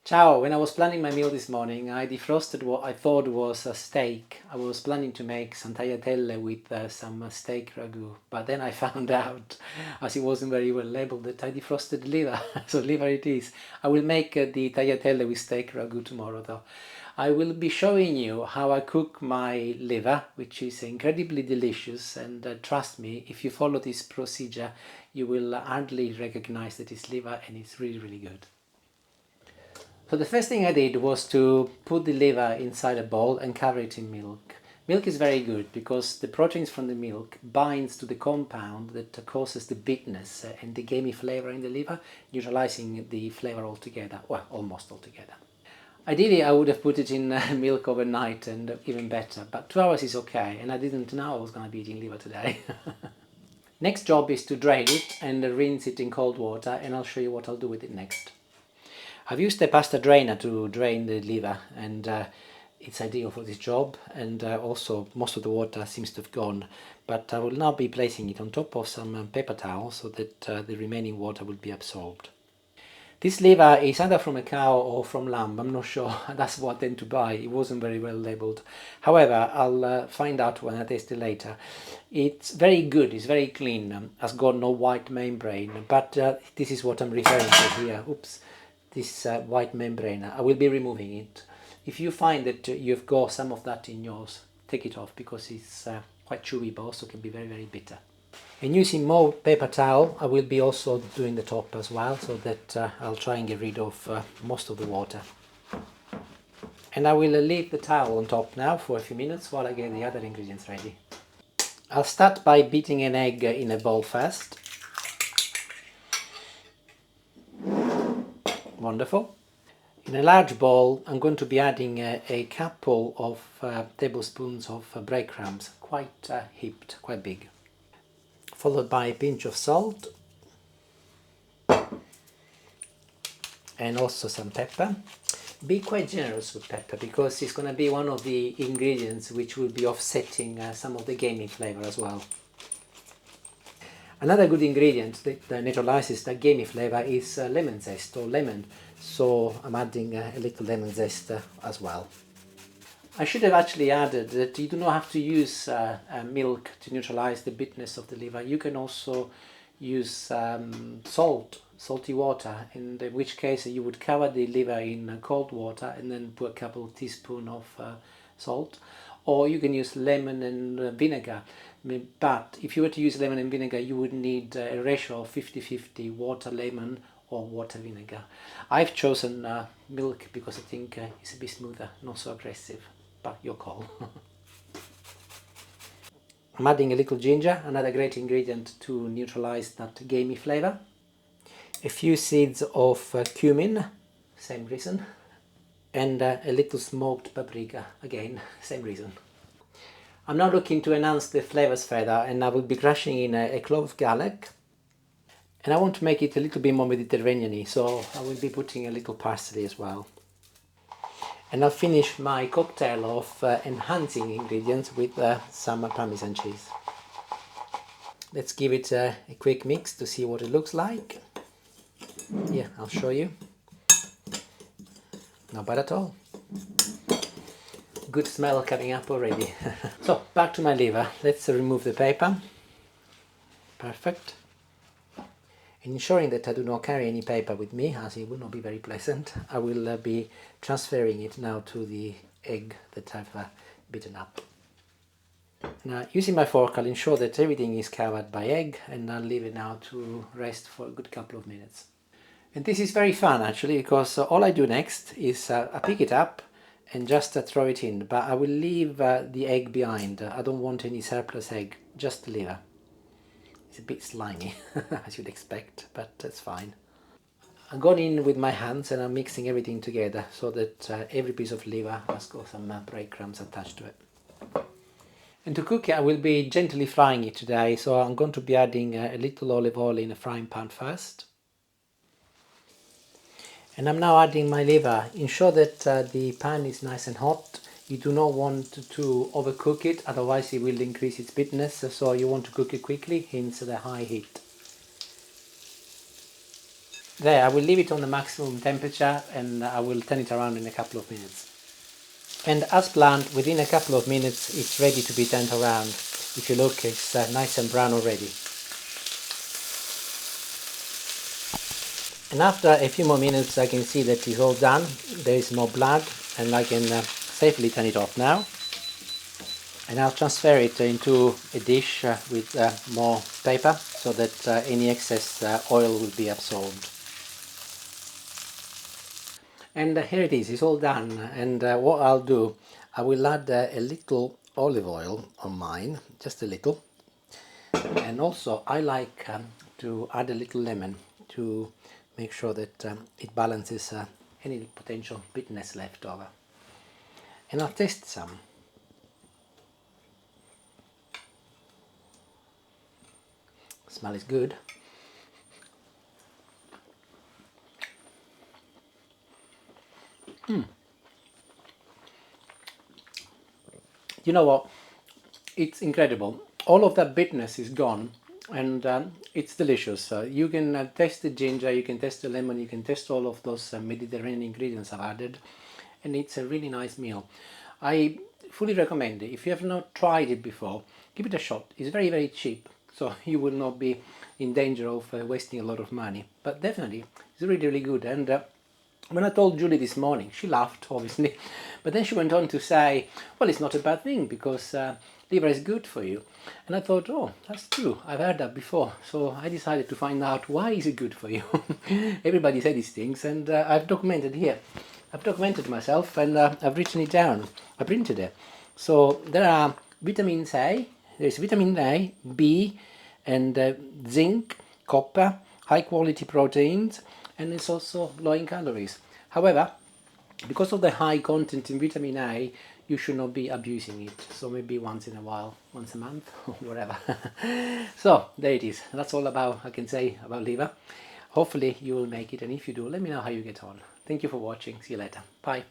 Ciao, when I was planning my meal this morning, I defrosted what I thought was a steak. I was planning to make some tagliatelle with some steak ragu, but then I found out, as it wasn't very well labeled, that I defrosted liver, so liver it is. I will make the tagliatelle with steak ragu tomorrow though. I will be showing you how I cook my liver, which is incredibly delicious, and trust me, if you follow this procedure, you will hardly recognize that it's liver, and it's really good. So the first thing I did was to put the liver inside a bowl and cover it in milk. Milk is very good because the proteins from the milk binds to the compound that causes the bitterness and the gamey flavor in the liver, neutralizing the flavor altogether, well, almost altogether. Ideally, I would have put it in milk overnight and even better, but 2 hours is okay, and I didn't know I was going to be eating liver today. Next job is to drain it and rinse it in cold water, and I'll show you what I'll do with it next. I've used a pasta drainer to drain the liver, and it's ideal for this job, and also most of the water seems to have gone, but I will now be placing it on top of some paper towel so that the remaining water will be absorbed. This liver is either from a cow or from lamb, I'm not sure, that's what I tend to buy, it wasn't very well labelled. However, I'll find out when I taste it later. It's very good, it's very clean, has got no white membrane, but this is what I'm referring to here. Oops. This white membrane, I will be removing it. If you find that you've got some of that in yours, take it off because it's quite chewy but also can be very bitter. And using more paper towel, I will be also doing the top as well, so that I'll try and get rid of most of the water. And I will leave the towel on top now for a few minutes while I get the other ingredients ready. I'll start by beating an egg in a bowl first. Wonderful. In a large bowl, I'm going to be adding a couple of tablespoons of breadcrumbs, quite heaped, quite big, followed by a pinch of salt and also some pepper. Be quite generous with pepper because it's going to be one of the ingredients which will be offsetting some of the gamey flavor as well. Another good ingredient that neutralizes the gamey flavor is lemon zest or lemon, so I'm adding a little lemon zest as well. I should have actually added that you do not have to use milk to neutralize the bitterness of the liver. You can also use salty water, in which case you would cover the liver in cold water and then put a couple of teaspoons of salt. Or you can use lemon and vinegar. But if you were to use lemon and vinegar, you would need a ratio of 50-50 water lemon or water vinegar. I've chosen milk because I think it's a bit smoother, not so aggressive, but your call. I'm adding a little ginger, another great ingredient to neutralize that gamey flavor. A few seeds of cumin, same reason. And a little smoked paprika, again, same reason. I'm now looking to enhance the flavors further, and I will be crushing in a clove of garlic. And I want to make it a little bit more Mediterranean-y, so I will be putting a little parsley as well. And I'll finish my cocktail of enhancing ingredients with some Parmesan cheese. Let's give it a quick mix to see what it looks like. Yeah, I'll show you. Not bad at all. Good smell coming up already. So, back to my liver. Let's remove the paper. Perfect. Ensuring that I do not carry any paper with me, as it would not be very pleasant, I will be transferring it now to the egg that I've beaten up. Now, using my fork, I'll ensure that everything is covered by egg, and I'll leave it now to rest for a good couple of minutes. And this is very fun actually, because all I do next is I pick it up and just throw it in, but I will leave the egg behind. I don't want any surplus egg, just the liver. It's a bit slimy, as you'd expect, but that's fine. I've gone in with my hands and I'm mixing everything together so that every piece of liver has got some breadcrumbs attached to it. And to cook it, I will be gently frying it today, so I'm going to be adding a little olive oil in a frying pan first. And I'm now adding my liver. Ensure that the pan is nice and hot. You do not want to overcook it, otherwise it will increase its bitterness, so you want to cook it quickly, hence the high heat. There, I will leave it on the maximum temperature and I will turn it around in a couple of minutes. And as planned, within a couple of minutes it's ready to be turned around. If you look, it's nice and brown already. And after a few more minutes I can see that it's all done, there is no blood, and I can safely turn it off now. And I'll transfer it into a dish with more paper so that any excess oil will be absorbed. And here it is, it's all done. And what I'll do, I will add a little olive oil on mine, just a little. And also I like to add a little lemon to make sure that it balances any potential bitterness left over. And I'll taste some. Smell is good. You know what? It's incredible. All of that bitterness is gone, and it's delicious. You can taste the ginger, you can taste the lemon, you can taste all of those Mediterranean ingredients I've added, and it's a really nice meal. I fully recommend it. If you have not tried it before, give it a shot. It's very, very cheap, so you will not be in danger of wasting a lot of money. But definitely, it's really, really good. And when I told Julie this morning, she laughed, obviously, but then she went on to say, well, it's not a bad thing because liver is good for you. And I thought, oh, that's true, I've heard that before. So I decided to find out why is it good for you. Everybody said these things, and I've documented here. I've documented myself, and I've written it down. I printed it. So there are vitamins A, there's vitamin A, B, and zinc, copper, high quality proteins, and it's also low in calories. However, because of the high content in vitamin A, you should not be abusing it. So maybe once in a while, once a month, or whatever. So there it is. That's all about I can say about liver. Hopefully you will make it, and if you do, let me know how you get on. Thank you for watching. See you later. Bye.